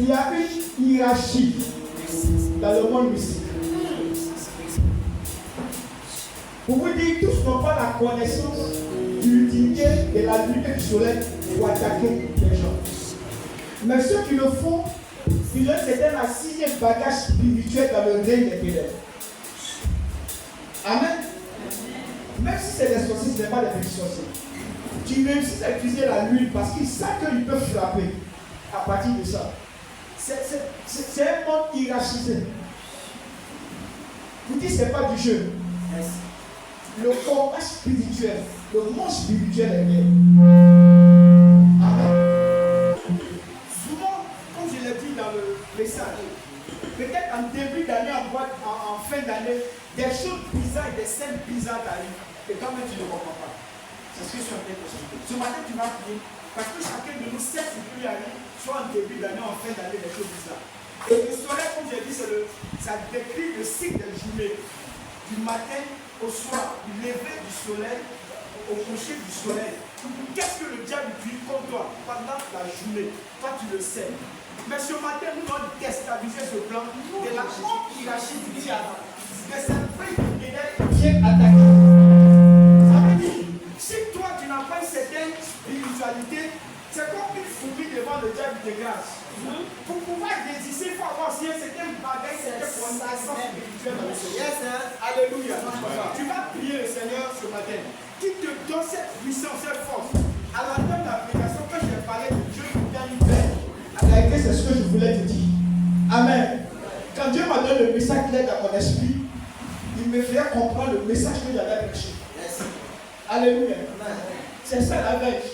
Il y a une hiérarchie dans le monde mystique. Pour vous dire, tous n'ont pas la connaissance de l'utilité de la lumière du soleil pour attaquer les gens. Mais ceux qui le font, ils ont c'était la 6e bagage spirituel dans le règne des ténèbres. Amen. Même si c'est des sorciers, ce n'est pas des petits sorciers. Tu réussis à utiliser la lune parce qu'ils savent qu'ils peuvent frapper à partir de ça. C'est un monde hiérarchisé. Vous dites que ce n'est pas du jeu. Le combat spirituel, le monde spirituel est bien. Amen. Souvent, comme je l'ai dit dans le message, peut-être en début d'année, en fin d'année, des choses bizarres et des scènes bizarres arrivent. Et quand même, tu ne comprends pas. C'est ce que je suis en train de dire. Ce matin, tu vas prier. Parce que chacun de nous sait ce qui peut y arriver, soit en début d'année, en fin d'année, des choses bizarres. Et le soleil, comme j'ai dit, ça décrit le cycle des journées. Du matin au soir, du lever du soleil au coucher du soleil. Qu'est-ce que le diable dit contre toi pendant la journée? Toi, tu le sais. Mais ce matin, nous allons déstabiliser ce plan de la haute hiérarchie du diable. Mais c'est vrai qu'il vient attaquer. Ça veut dire, si toi, tu n'as pas une certaine spiritualité, c'est comme une fourmi devant le diable de grâce. Pour pouvoir résister, il faut avoir aussi un certain bagage, une certaine connaissance spirituelle. Yes, alléluia. Tu vas prier le Seigneur ce matin, qui te donne cette puissance, cette force. À la fin de l'application, quand j'ai parlé de Dieu qui donne une paix, en réalité, c'est ce que je voulais te dire. Amen. Quand Dieu m'a donné le message clair dans mon esprit, il me fait comprendre le message que j'avais prêché. Yes. Alléluia. C'est ça la veille.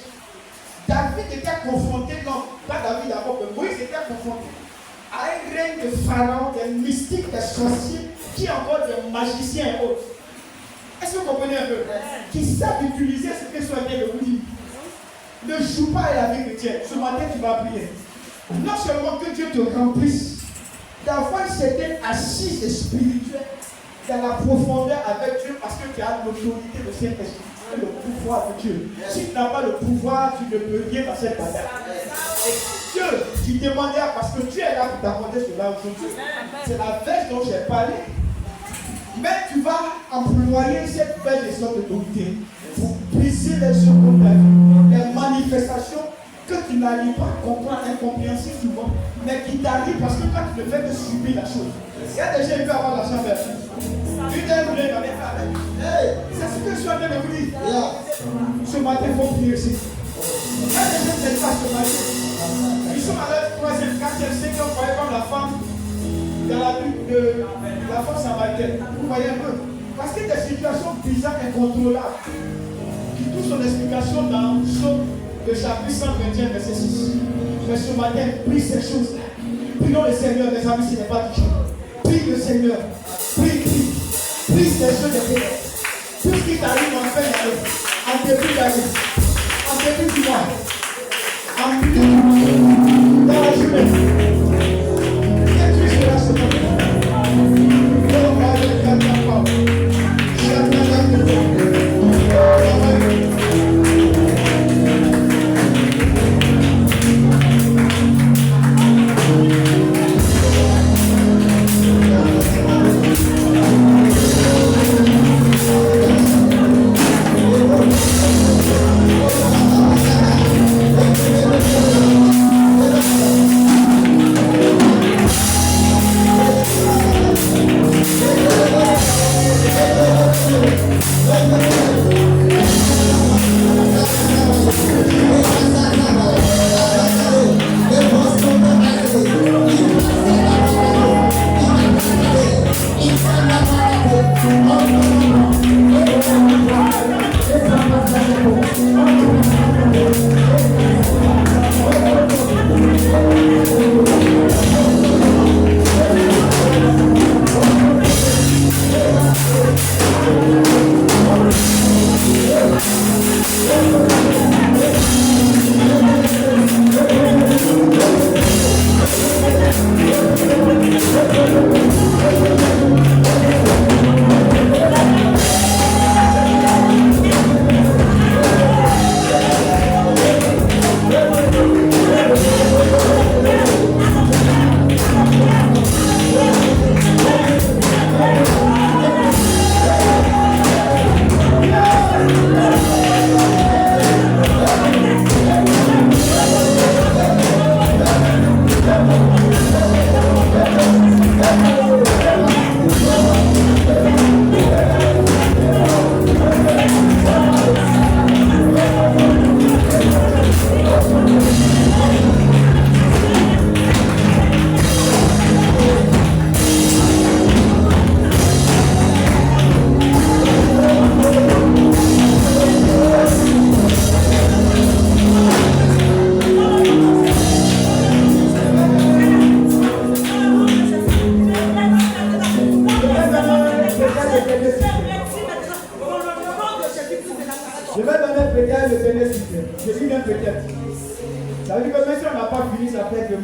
David était confronté, non, pas David d'abord, mais Moïse était confronté à un règne de pharaon, des mystiques, des sorciers, qui encore des magiciens et autres. Est-ce que vous comprenez un peu? Qui savent utiliser ce que soit bien de vous dire. Ne joue pas avec le Dieu. Ce matin, tu vas prier. Non seulement que Dieu te remplisse, d'avoir une certaine assise spirituelle dans la profondeur avec Dieu, parce que tu as l'autorité de Saint-Esprit. Le pouvoir de Dieu. Si tu n'as pas le pouvoir, tu ne peux rien dans cette bataille. Et Dieu, tu demandais parce que Dieu est là pour t'apporter cela aujourd'hui. C'est la veille dont j'ai parlé. Mais tu vas employer cette belle leçon d'autorité pour briser les secondes de la vie, les manifestations que tu n'arrives pas à comprendre, incompréhensibles souvent, mais qui t'arrivent parce que toi tu ne fais que subir la chose. Il y a des gens qui veulent avoir l'argent versé. C'est ce que je suis en train de vous dire. Ce matin, il faut prier aussi. Il y a des gens qui ne pas ce matin. Ils sont à leur 3e, 4e, 5e, vous voyez comme la femme dans la lutte de la femme samaritaine. Vous voyez un peu. Parce que des situations bizarres, incontrôlables, qui trouvent son explication dans le chapitre 121, verset 6. Mais ce matin, prie ces choses. Prions le Seigneur, mes amis, ce n'est pas du tout. Prie le Seigneur. Prie. Prie ces choses de Dieu. Tout ce qui t'arrive en fin d'année, en début d'année, en début du mois, en milieu, dans la journée. Et tu seras ce matin. Oh, ma Dieu, calme-toi.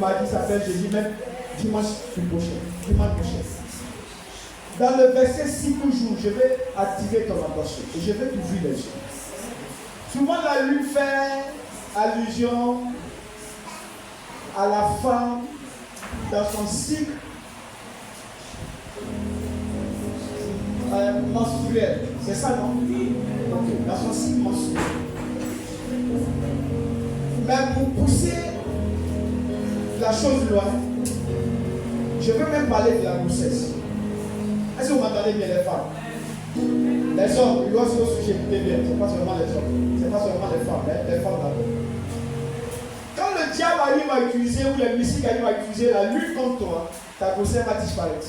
mardi s'appelle jeudi, même dimanche prochain. Dans le verset 6 toujours, je vais activer ton attention et je vais t'ouvrir les yeux. Souvent la lune fait allusion à la femme dans son cycle menstruel. C'est ça, non? Ok, dans son cycle menstruel. Mais pour pousser la chose loin, je veux même parler de la grossesse. Est-ce que vous m'entendez bien, les femmes? Les hommes, ils doivent se sujet, écoutez bien. Ce n'est pas seulement les hommes, ce n'est pas seulement les femmes, les femmes d'abord. Quand le diable arrive à utiliser, ou les mystiques arrivent à utiliser la lutte contre toi, ta grossesse va disparaître.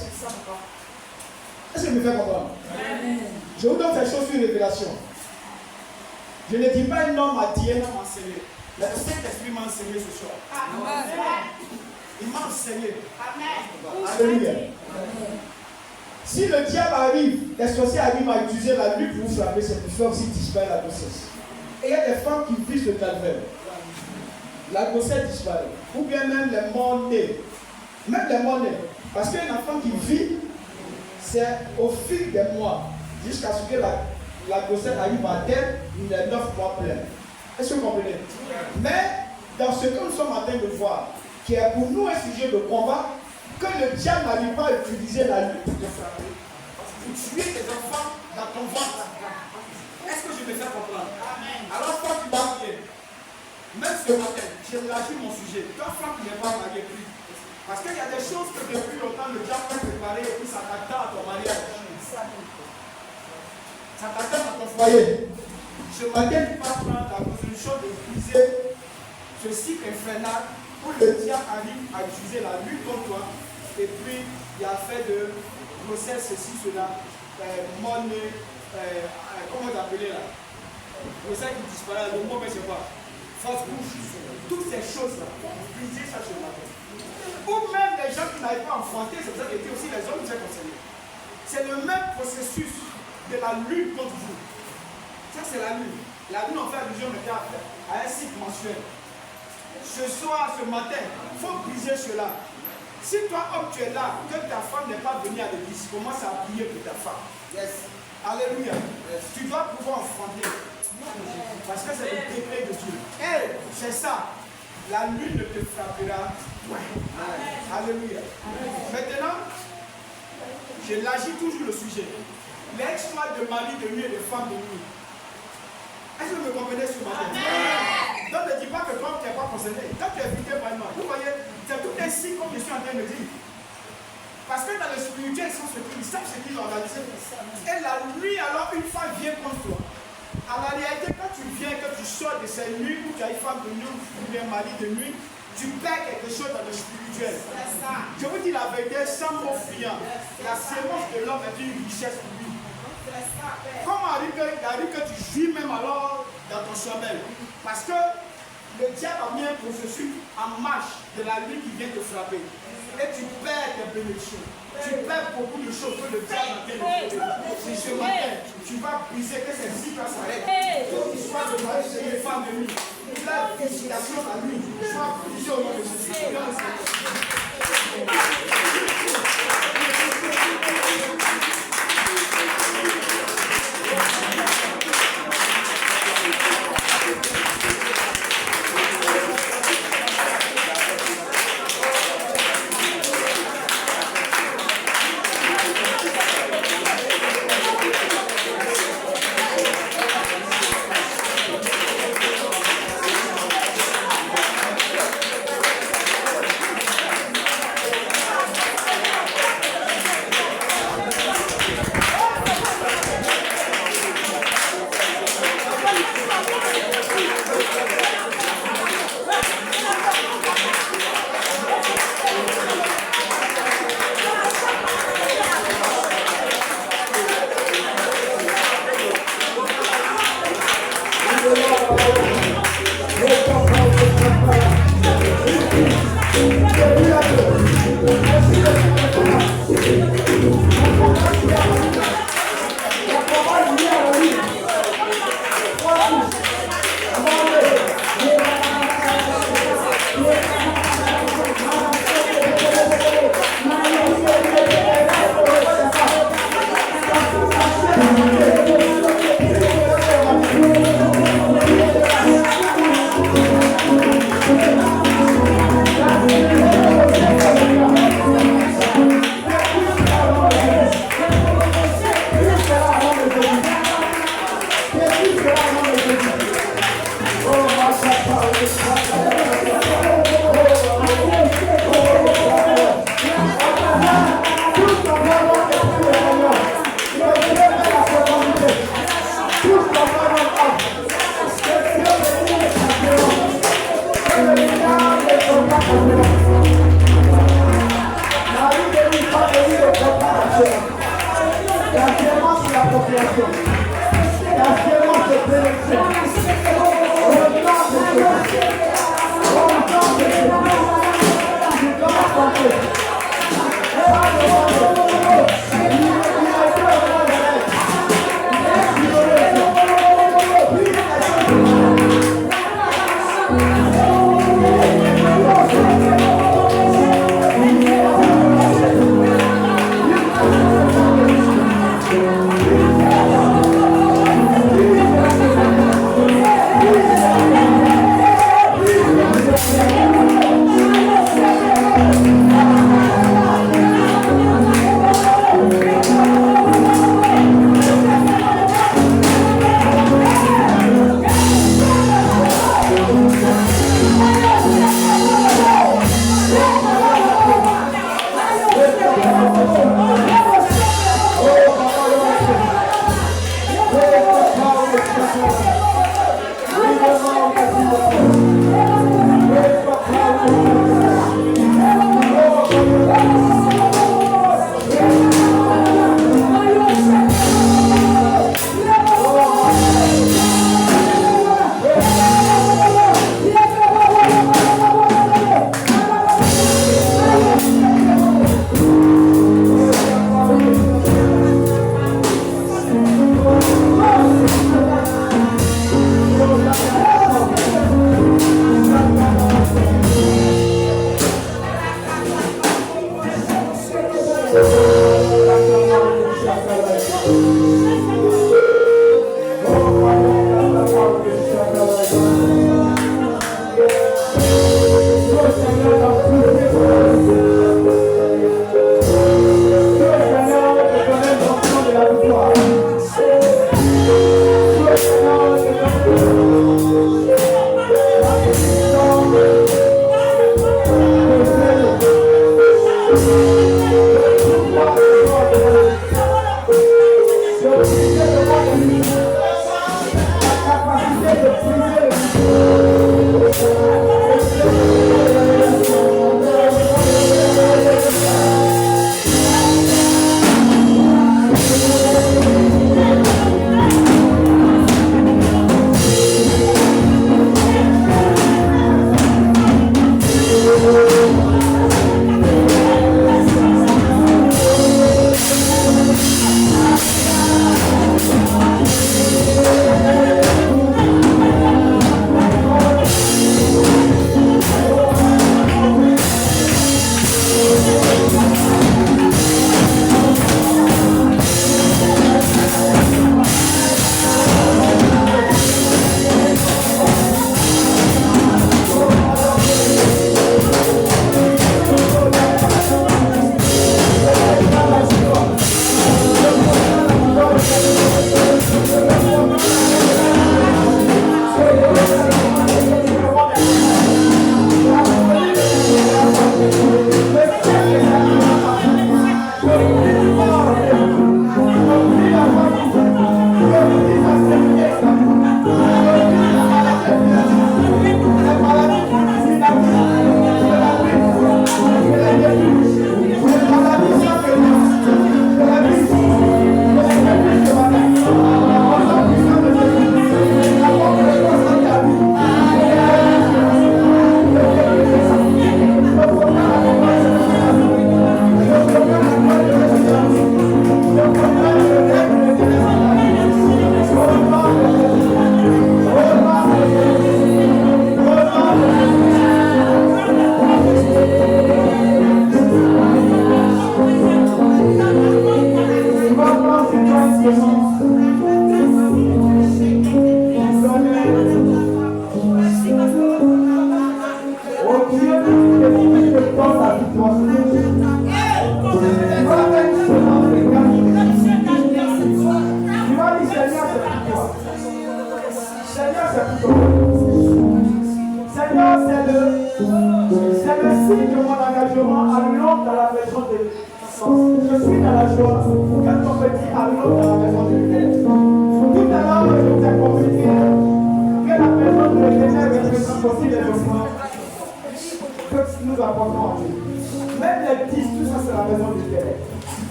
Est-ce que vous me faites comprendre? Je vous donne cette chose sur une révélation. Je ne dis pas un homme à Dieu m'a enseigné. Le Saint-Esprit m'a enseigné ce soir. Il m'a enseigné. Alléluia. Si le diable arrive, les sorciers arrivent à utiliser la lutte pour vous frapper, c'est pour faire aussi disparaître la grossesse. Et il y a des femmes qui vivent ce calvaire. La grossesse disparaît. Ou bien même les morts-nés. Même les morts-nés. Parce qu'une enfant qui vit, c'est au fil des mois, jusqu'à ce que la grossesse arrive à terme, il est 9 mois plein. Est-ce que vous comprenez? Mais dans ce que nous sommes en train de voir, qui est pour nous un sujet de combat, que le diable n'arrive pas à utiliser la lutte pour te frapper, pour tuer tes enfants dans ton ventre. Est-ce que je me fais comprendre? Alors toi tu vas bien. Même ce matin, j'ai élargi mon sujet. Toi, femme qui n'est pas mariée plus. Parce qu'il y a des choses que depuis longtemps le diable peut préparer et puis ça t'attend à ton mariage. Ça t'attend à ton foyer. Ce matin, tu vas prendre la résolution de briser ce cycle infernal où le diable arrive à utiliser la lutte contre toi. Et puis, il y a fait de grossesse, ceci, cela, monnaie, comment vous appelez là? Grossesse qui disparaît, le mot, mais je sais pas. Fausse bouche. Toutes ces choses-là, briser ça ce matin. Ou même les gens qui n'arrivent pas à enfanter, c'est pour ça que aussi les hommes nous ont concernés. C'est le même processus de la lutte contre vous. Ça, c'est la lutte. La lutte, on fait allusion maintenant à un cycle mensuel. Ce soir, ce matin, il faut briser cela. Si toi, homme, tu es là, que ta femme n'est pas venue à l'église, commence à prier pour ta femme. Yes. Alléluia. Yes. Tu dois pouvoir enfanter. Parce que c'est le décret de Dieu. Et c'est ça. La lune ne te frappera point. Alléluia. Maintenant, j'élargis toujours le sujet. L'exploit de mari de nuit et de femme de nuit. Est-ce que vous me comprenez ce matin? Donc ne dis pas que toi tu n'es pas concerné. Quand tu es invité par moi, vous voyez, c'est tout ainsi comme je suis en train de dire. Parce que dans le spirituel, ils sont ce qu'ils savent ce qu'ils ont organisé. Et la nuit, alors, une fois vient contre toi. En la réalité, quand tu viens, que tu sors de ces nuits où tu as une femme de nuit ou un mari de nuit, tu perds quelque chose dans le spirituel. Je vous dis la vérité, sans mot friand, la sémence de l'homme est une richesse pour lui. Comment arrive que tu jouis même alors dans ton sommeil? Parce que le diable a mis un processus en marche de la nuit qui vient te frapper. Et tu perds tes bénédictions. Tu perds beaucoup de choses que le diable a fait de faire. Et ce matin, tu vas briser que ces cycles s'arrêtent. Toute histoire de mari et de femme de nuit, la visitation à lui, soit brisée au nom de Jésus.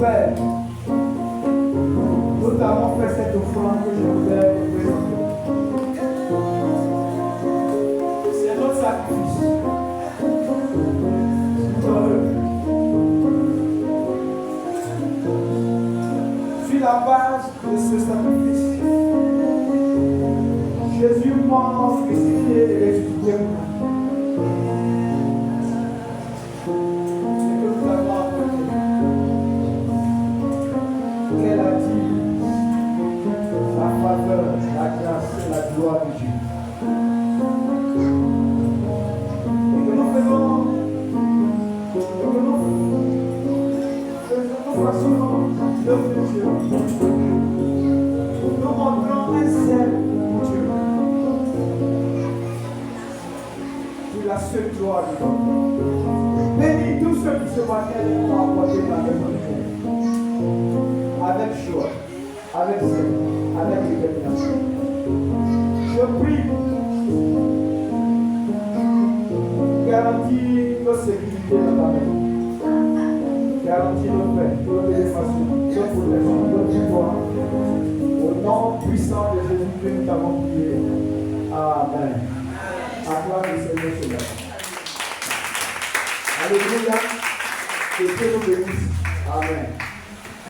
Père, nous avons fait cette offrande que je voudrais vous présenter. C'est notre sacrifice. Sur la base de ce sacrifice, Jésus mort, crucifié et ressuscité. C'est que nous avons appris qu'elle a dit la faveur, la grâce et la gloire de Dieu. Et que nous faisons, nous façonnons l'œuvre de Dieu. Nous montrons un zèle pour Dieu. Pour la seule gloire de Dieu. Bénis tous ceux qui se manquent pour apporter la maison de Dieu. Avec joie, avec zèle, avec détermination. Je prie, garantis nos sécurités dans ta maison. Garantis nos paix, nos élévations, nos protection, nos victoires. Au nom puissant de Jésus-Christ, nous t'avons prié. Amen. Acclame le Seigneur cela. Alléluia. Que Dieu nous bénisse. Amen.